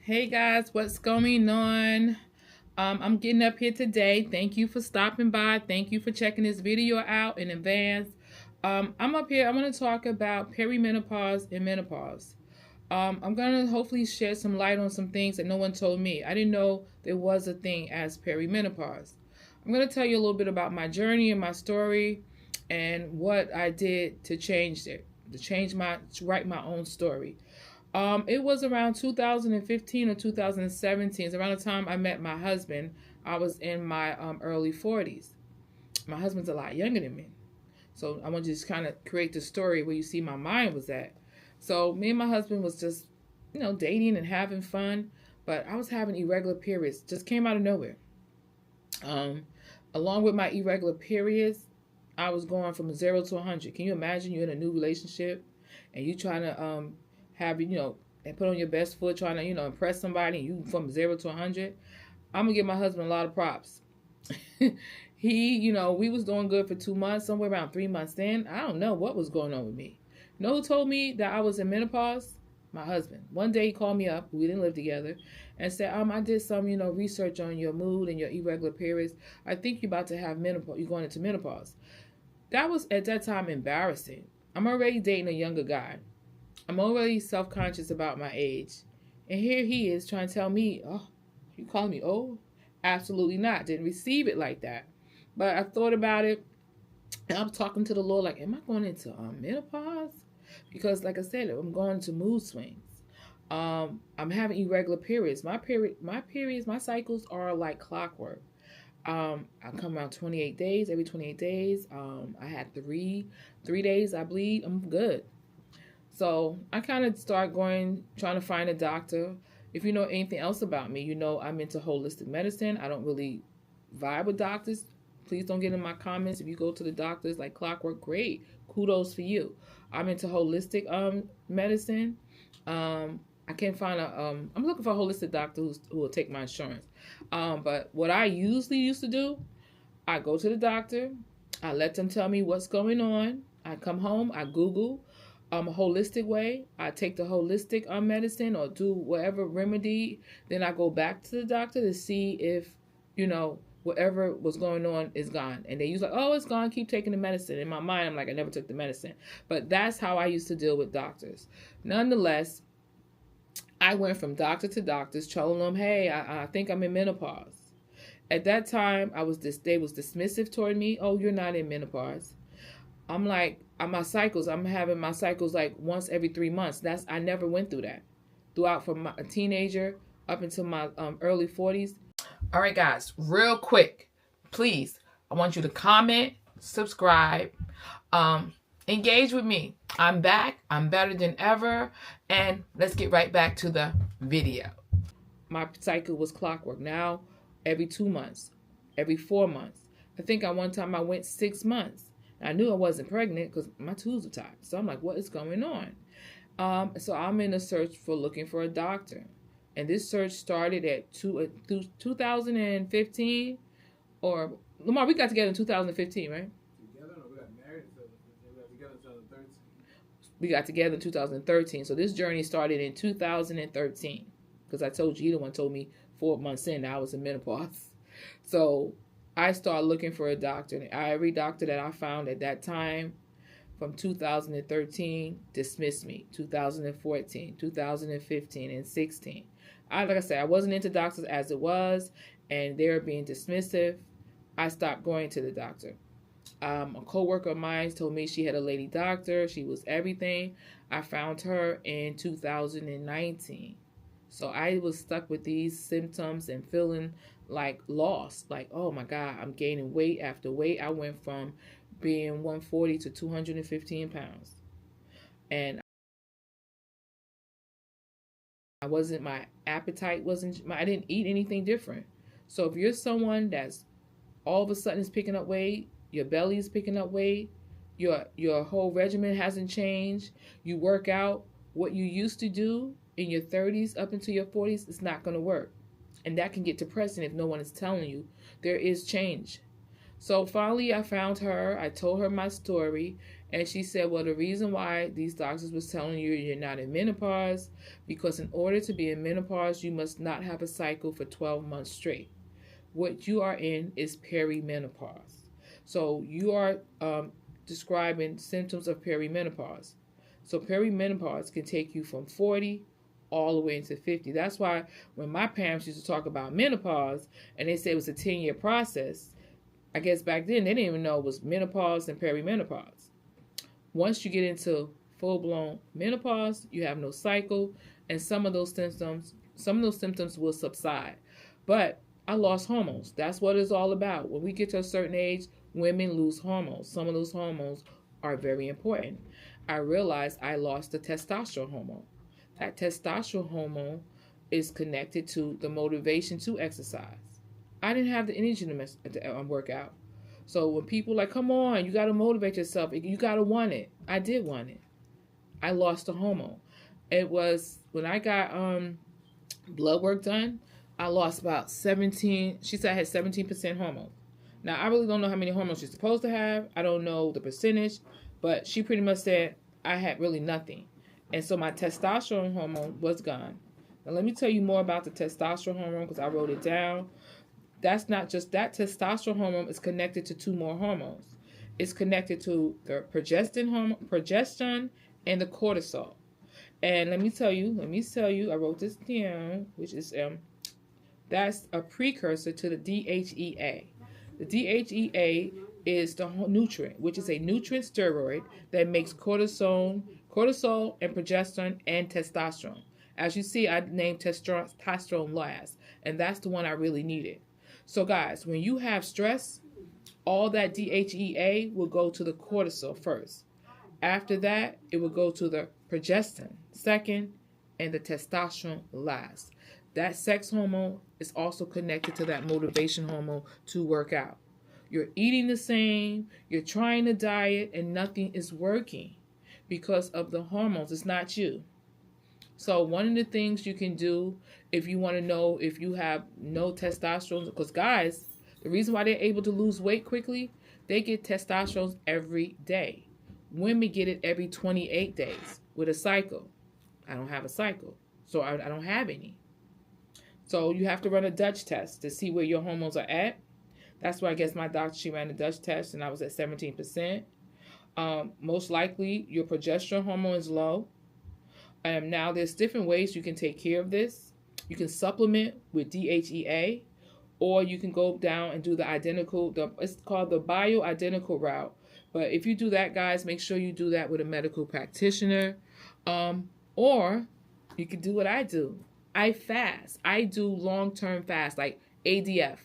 Hey guys, what's going on? I'm getting up here today. Thank you for stopping by. Thank you for checking this video out in advance. I'm up here. I'm going to talk about perimenopause and menopause. I'm going to hopefully shed some light on some things that no one told me. I didn't know there was a thing as perimenopause. I'm going to tell you a little bit about my journey and my story and what I did to change it, to write my own story. It was around 2015 or 2017. It's around the time I met my husband. I was in my early 40s. My husband's a lot younger than me. So I want to just kind of create the story where you see my mind was at. So me and my husband was just, dating and having fun. But I was having irregular periods. Just came out of nowhere. Along with my irregular periods, I was going from 0 to 100. Can you imagine you're in a new relationship and you trying to have, and put on your best foot trying to, impress somebody, and you from 0 to 100. I'm going to give my husband a lot of props. We was doing good for 2 months, somewhere around 3 months in. I don't know what was going on with me. You know who told me that I was in menopause? My husband. One day he called me up, we didn't live together, and said, I did some, research on your mood and your irregular periods. I think you're about to have menopause. You're going into menopause. That was, at that time, embarrassing. I'm already dating a younger guy. I'm already self-conscious about my age. And here he is trying to tell me, oh, you calling me old? Absolutely not. Didn't receive it like that. But I thought about it. And I'm talking to the Lord like, am I going into menopause? Because like I said, I'm going into mood swings. I'm having irregular periods. My periods, my cycles are like clockwork. I come around 28 days, every 28 days. I had three days I bleed. I'm good. So I kind of start trying to find a doctor. If you know anything else about me, I'm into holistic medicine. I don't really vibe with doctors. Please don't get in my comments. If you go to the doctors like clockwork, great. Kudos for you. I'm into holistic medicine. I can't find I'm looking for a holistic doctor who will take my insurance. But what I usually used to do, I go to the doctor. I let them tell me what's going on. I come home. I Google a holistic way. I take the holistic medicine or do whatever remedy. Then I go back to the doctor to see if, whatever was going on is gone. And they use like, oh, it's gone. Keep taking the medicine. In my mind, I'm like, I never took the medicine. But that's how I used to deal with doctors. Nonetheless, I went from doctor to doctor telling them, hey, I think I'm in menopause. At that time, they was dismissive toward me. Oh, you're not in menopause. I'm like, I'm having my cycles like once every 3 months. I never went through that. Throughout from a teenager up until my early 40s. All right, guys, real quick, please, I want you to comment, subscribe, engage with me. I'm back. I'm better than ever. And let's get right back to the video. My cycle was clockwork. Now, every 2 months, every 4 months. I think at one time I went 6 months. I knew I wasn't pregnant because my tubes were tied. So I'm like, what is going on? So I'm in a search for looking for a doctor. And this search started at 2015. Or, Lamar, we got together in 2015, right? Together? No, we got married in 2015. We got together in 2013. We got together in 2013. So this journey started in 2013. Because I told you, the one told me 4 months in that I was in menopause. So I started looking for a doctor. And every doctor that I found at that time from 2013 dismissed me. 2014, 2015, and 16. Like I said, I wasn't into doctors as it was, and they were being dismissive. I stopped going to the doctor. A co-worker of mine told me she had a lady doctor. She was everything. I found her in 2019. So I was stuck with these symptoms and feeling like lost. Like, oh my God, I'm gaining weight after weight. I went from being 140 to 215 pounds. And my appetite I didn't eat anything different. So if you're someone that's all of a sudden is picking up weight, your belly is picking up weight, your whole regimen hasn't changed, you work out, what you used to do in your 30s up into your 40s, it's not going to work. And that can get depressing if no one is telling you there is change. So finally I found her. I told her my story. And she said, well, the reason why these doctors was telling you you're not in menopause, because in order to be in menopause, you must not have a cycle for 12 months straight. What you are in is perimenopause. So you are describing symptoms of perimenopause. So perimenopause can take you from 40 all the way into 50. That's why when my parents used to talk about menopause and they said it was a 10-year process, I guess back then they didn't even know it was menopause and perimenopause. Once you get into full-blown menopause, you have no cycle, and some of those symptoms will subside. But I lost hormones. That's what it's all about. When we get to a certain age, women lose hormones. Some of those hormones are very important. I realized I lost the testosterone hormone. That testosterone hormone is connected to the motivation to exercise. I didn't have the energy to work out. So when people are like, come on, you got to motivate yourself. You got to want it. I did want it. I lost the hormone. It was when I got blood work done, I lost about 17. She said I had 17% hormone. Now, I really don't know how many hormones you're supposed to have. I don't know the percentage, but she pretty much said I had really nothing. And so my testosterone hormone was gone. Now, let me tell you more about the testosterone hormone because I wrote it down. That's not just that. Testosterone hormone is connected to two more hormones. It's connected to the progesterone and the cortisol. And let me tell you, I wrote this down, which is that's a precursor to the DHEA. The DHEA is the nutrient, which is a nutrient steroid that makes cortisol and progesterone and testosterone. As you see, I named testosterone last, and that's the one I really needed. So guys, when you have stress, all that DHEA will go to the cortisol first. After that, it will go to the progesterone second, and the testosterone last. That sex hormone is also connected to that motivation hormone to work out. You're eating the same, you're trying to diet, and nothing is working because of the hormones. It's not you. So one of the things you can do if you want to know if you have no testosterone, because guys, the reason why they're able to lose weight quickly, they get testosterone every day. Women get it every 28 days with a cycle. I don't have a cycle, so I don't have any. So you have to run a Dutch test to see where your hormones are at. That's why I guess my doctor, she ran a Dutch test and I was at 17%. Most likely your progesterone hormone is low. Now there's different ways you can take care of this. You can supplement with DHEA, or you can go down and do it's called the bioidentical route. But if you do that, guys, make sure you do that with a medical practitioner. Or you can do what I do. I fast. I do long-term fast, like ADF.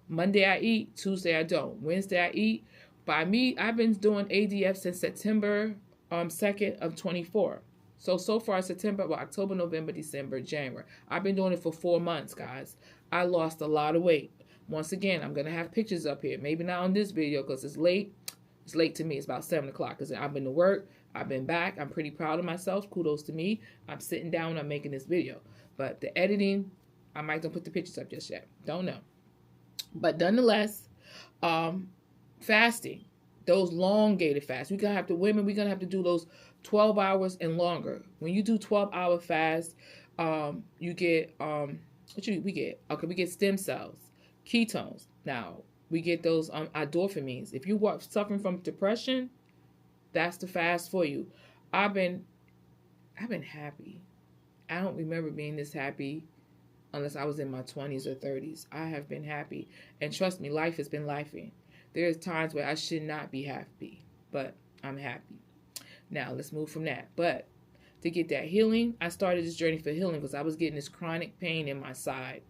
Monday I eat, Tuesday I don't. Wednesday I eat. By me, I've been doing ADF since September 2nd of 24. So far September, October, November, December, January. I've been doing it for 4 months, guys. I lost a lot of weight. Once again, I'm going to have pictures up here. Maybe not on this video because it's late. It's late to me. It's about 7 o'clock because I've been to work. I've been back. I'm pretty proud of myself. Kudos to me. I'm sitting down and I'm making this video. But the editing, I might not put the pictures up just yet. Don't know. But nonetheless, fasting. Those elongated fasts. We're going to have to do those 12 hours and longer. When you do 12-hour fast, you get, we get stem cells, ketones. Now, we get those endorphins. If you are suffering from depression, that's the fast for you. I've been happy. I don't remember being this happy unless I was in my 20s or 30s. I have been happy. And trust me, life has been lifing. There's times where I should not be happy, but I'm happy. Now, let's move from that. But to get that healing, I started this journey for healing because I was getting this chronic pain in my side.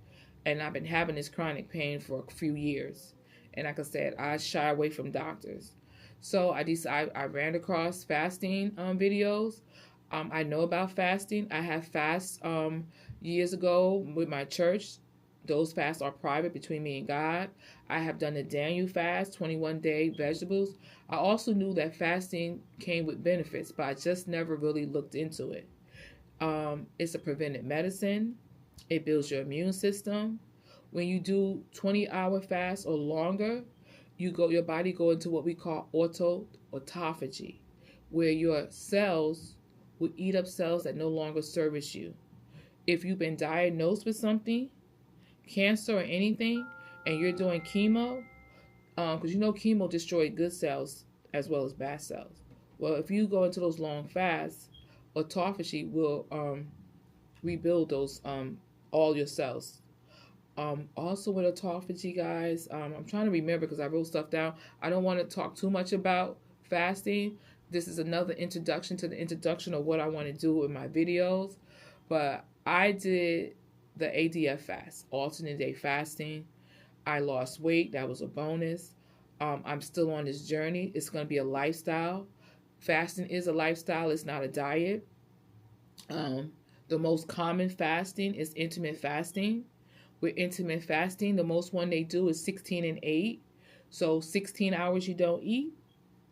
And I've been having this chronic pain for a few years. And like I said, I shy away from doctors. So I ran across fasting videos. I know about fasting. I have fasts years ago with my church. Those fasts are private between me and God. I have done the Daniel fast, 21-day vegetables. I also knew that fasting came with benefits, but I just never really looked into it. It's a preventive medicine. It builds your immune system. When you do 20-hour fast or longer, your body go into what we call autophagy. where your cells will eat up cells that no longer service you. If you've been diagnosed with something, cancer or anything, and you're doing chemo, because you know chemo destroys good cells as well as bad cells. Well, if you go into those long fasts, autophagy will rebuild those all your cells. Also with autophagy, guys, I'm trying to remember because I wrote stuff down. I don't want to talk too much about fasting. This is another introduction to the introduction of what I want to do in my videos. But I did the ADF fast, alternate day fasting. I lost weight. That was a bonus. I'm still on this journey. It's going to be a lifestyle. Fasting is a lifestyle. It's not a diet. The most common fasting is intermittent fasting. With intermittent fasting, the most one they do is 16 and 8. So 16 hours you don't eat.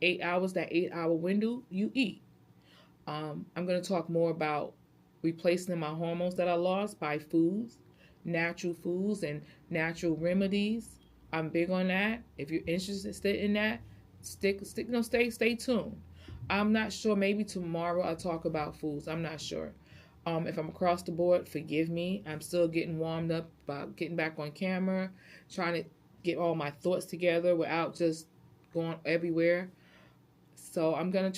8 hours, that 8-hour window, you eat. I'm going to talk more about replacing my hormones that I lost by foods, natural foods, and natural remedies. I'm big on that. If you're interested in that, stay tuned. I'm not sure. Maybe tomorrow I'll talk about foods. I'm not sure. If I'm across the board, forgive me. I'm still getting warmed up about getting back on camera, trying to get all my thoughts together without just going everywhere. So I'm gonna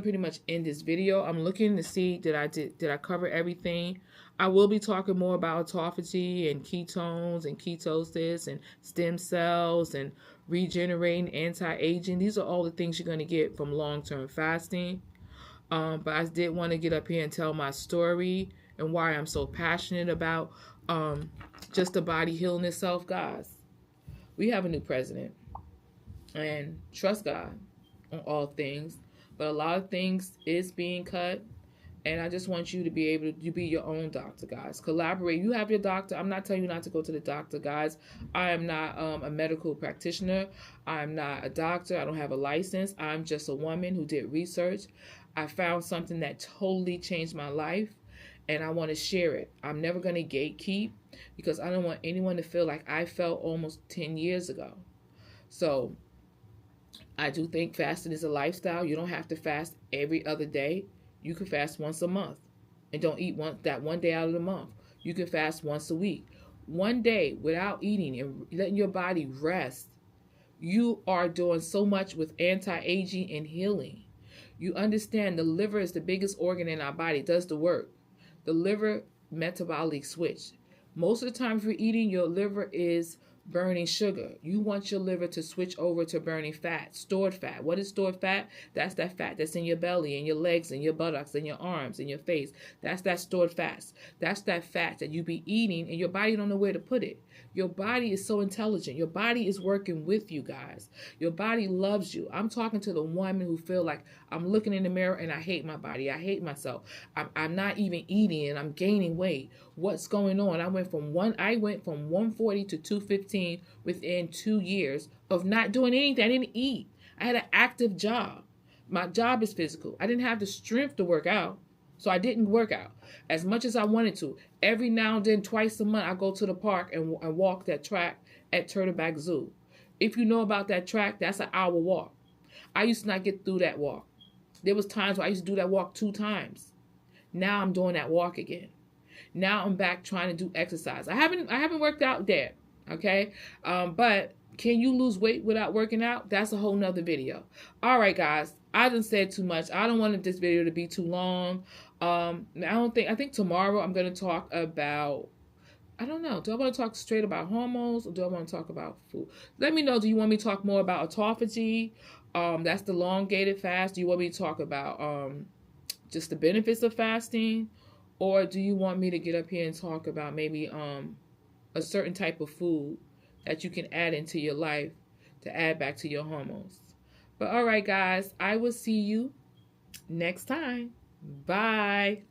pretty much end this video. I'm looking to see did I cover everything. I will be talking more about autophagy and ketones and ketosis and stem cells and regenerating, anti-aging. These are all the things you're gonna get from long-term fasting. But I did want to get up here and tell my story and why I'm so passionate about just the body healing itself, guys. We have a new president, and trust God on all things, but a lot of things is being cut, and I just want you to be able to be your own doctor, guys. Collaborate. You have your doctor. I'm not telling you not to go to the doctor, guys. I am not a medical practitioner. I'm not a doctor. I don't have a license. I'm just a woman who did research. I found something that totally changed my life, and I want to share it. I'm never going to gatekeep because I don't want anyone to feel like I felt almost 10 years ago. So I do think fasting is a lifestyle. You don't have to fast every other day. You can fast once a month and don't eat that one day out of the month. You can fast once a week. One day without eating and letting your body rest. You are doing so much with anti-aging and healing. You understand the liver is the biggest organ in our body. It does the work. The liver metabolic switch. Most of the time if you're eating, your liver is burning sugar. You want your liver to switch over to burning fat, stored fat. What is stored fat? That's that fat that's in your belly, in your legs, in your buttocks, in your arms, in your face. That's that stored fat. That's that fat that you be eating and your body don't know where to put it. Your body is so intelligent. Your body is working with you, guys. Your body loves you. I'm talking to the woman who feel like I'm looking in the mirror and I hate my body. I hate myself. I'm not even eating and I'm gaining weight. What's going on? I went from 140 to 215 within 2 years of not doing anything. I didn't eat. I had an active job. My job is physical. I didn't have the strength to work out. So I didn't work out as much as I wanted to. Every now and then, twice a month, I go to the park and walk that track at Turtleback Zoo. If you know about that track, that's an hour walk. I used to not get through that walk. There was times where I used to do that walk 2 times. Now I'm doing that walk again. Now I'm back trying to do exercise. I haven't worked out yet, okay? But can you lose weight without working out? That's a whole nother video. All right, guys. I done said too much. I don't want this video to be too long. I think tomorrow I'm going to talk about, I don't know. Do I want to talk straight about hormones or do I want to talk about food? Let me know. Do you want me to talk more about autophagy? That's the elongated fast. Do you want me to talk about just the benefits of fasting? Or do you want me to get up here and talk about maybe a certain type of food that you can add into your life to add back to your hormones? But all right, guys, I will see you next time. Bye.